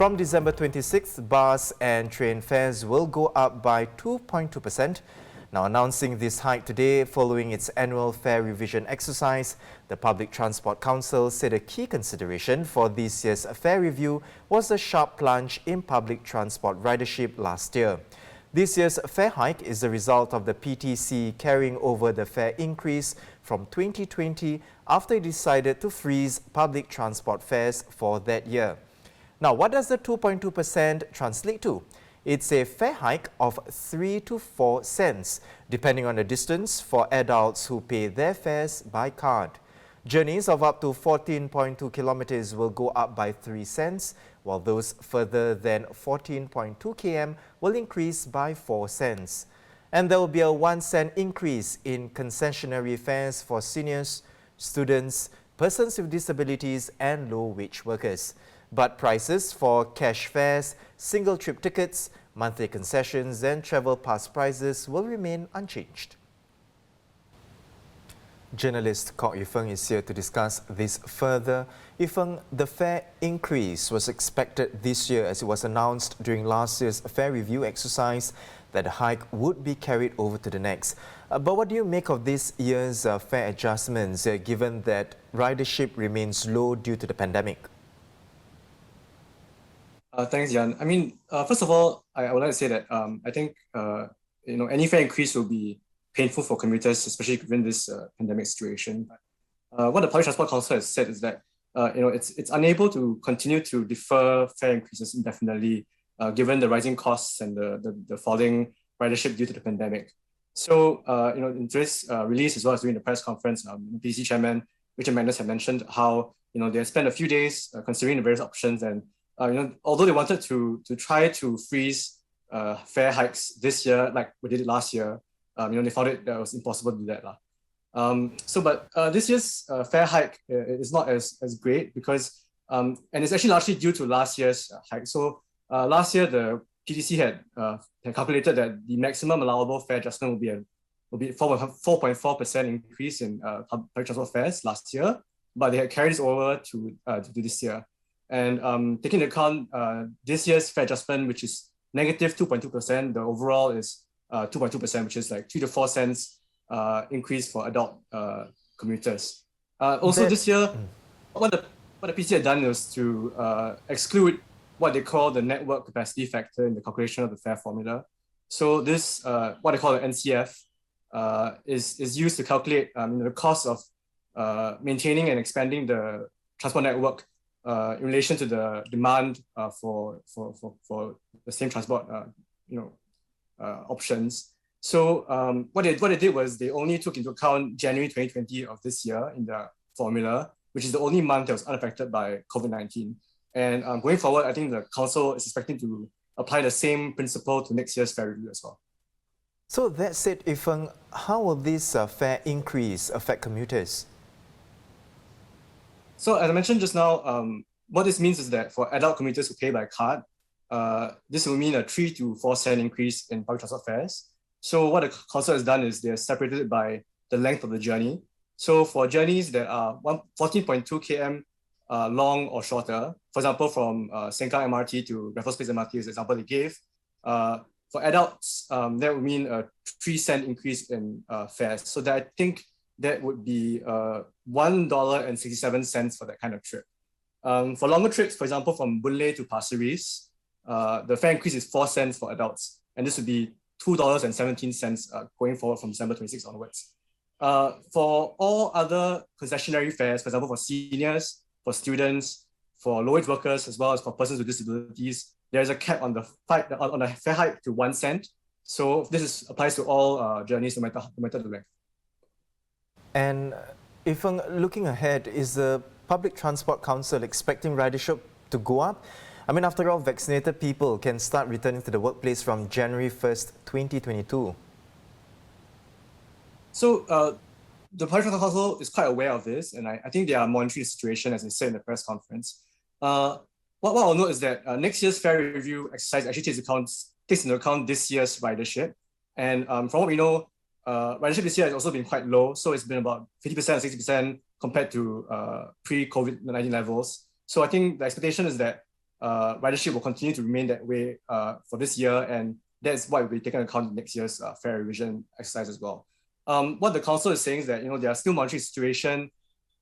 From December 26th, bus and train fares will go up by 2.2%. Now announcing this hike today following its annual fare revision exercise, the Public Transport Council said a key consideration for this year's fare review was the sharp plunge in public transport ridership last year. This year's fare hike is the result of the PTC carrying over the fare increase from 2020 after it decided to freeze public transport fares for that year. Now, what does the 2.2% translate to? It's a fare hike of 3 to 4 cents, depending on the distance for adults who pay their fares by card. Journeys of up to 14.2 kilometers will go up by 3 cents, while those further than 14.2 km will increase by 4 cents. And there will be a 1 cent increase in concessionary fares for seniors, students, persons with disabilities and low-wage workers. But prices for cash fares, single-trip tickets, monthly concessions and travel pass prices will remain unchanged. Journalist Kok Yufeng is here to discuss this further. Yufeng, the fare increase was expected this year as it was announced during last year's fare review exercise that the hike would be carried over to the next. But what do you make of this year's fare adjustments given that ridership remains low due to the pandemic? Thanks, Jan. I mean, first of all, I would like to say that I think any fare increase will be painful for commuters, especially given this pandemic situation. What the Public Transport Council has said is that it's unable to continue to defer fare increases indefinitely, given the rising costs and the falling ridership due to the pandemic. So, in today's release as well as during the press conference, PTC Chairman Richard Magnus had mentioned how they had spent a few days considering the various options and. Although they wanted to try to freeze fare hikes this year, like we did it last year, they found it that it was impossible to do that. But this year's fare hike is not as great because, and it's actually largely due to last year's hike. So last year, the PTC had calculated that the maximum allowable fare adjustment will be 4.4% increase in public transport fares last year, but they had carried this over to this year. And taking into account this year's fare adjustment, which is negative 2.2%, the overall is 2.2%, which is like 2 to 4 cents increase for adult commuters. Also this year, what the PTC had done was to exclude what they call the network capacity factor in the calculation of the fare formula. So this, what they call the NCF, is used to calculate the cost of maintaining and expanding the transport network in relation to the demand for the same transport options. So what they did was they only took into account January 2020 of this year in the formula, which is the only month that was unaffected by COVID-19. And going forward, I think the council is expecting to apply the same principle to next year's fare review as well. So that said, Yufeng, how will this fare increase affect commuters? So as I mentioned just now, what this means is that for adult commuters who pay by card, this will mean a 3 to 4 cent increase in public transport fares. So what the council has done is they have separated it by the length of the journey. So for journeys that are 14.2 km long or shorter, for example, from Sengkang MRT to Raffles Place MRT is the example they gave, for adults, that would mean a 3 cent increase in fares. So that I think that would be $1.67 for that kind of trip. For longer trips, for example, from Boon Lay to Pasir Ris, the fare increase is 4 cents for adults, and this would be $2.17 going forward from December 26 onwards. For all other concessionary fares, for example, for seniors, for students, for low-wage workers, as well as for persons with disabilities, there is a cap on the fare hike to 1 cent. So this applies to all journeys, no matter the length. And if looking ahead, is the Public Transport Council expecting ridership to go up? I mean, after all, vaccinated people can start returning to the workplace from January 1st, 2022. So the Public Transport Council is quite aware of this, and I think they are monitoring the situation, as they said in the press conference. What I'll note is that next year's fare review exercise actually takes into account this year's ridership. And from what we know, ridership this year has also been quite low. So it's been about 50% or 60% compared to pre-COVID-19 levels. So I think the expectation is that ridership will continue to remain that way for this year, and that's what will be taken into account in next year's fare revision exercise as well. What the council is saying is that they are still monitoring the situation.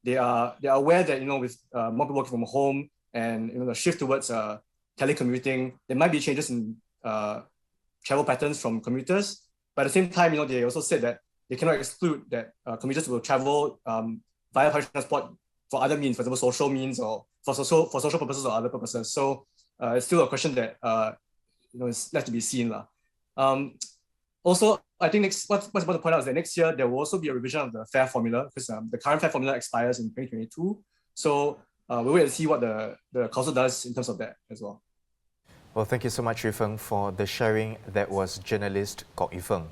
They are aware that with more people working from home and the shift towards telecommuting, there might be changes in travel patterns from commuters. But at the same time, they also said that they cannot exclude that commuters will travel via public transport for other means, for example, social means or for social purposes or other purposes. So it's still a question that is left to be seen. Also, I think what's important to point out is that next year there will also be a revision of the fare formula, because the current fare formula expires in 2022. So we'll wait and see what the council does in terms of that as well. Well, thank you so much, Yufeng, for the sharing. That was journalist Kok Yufeng.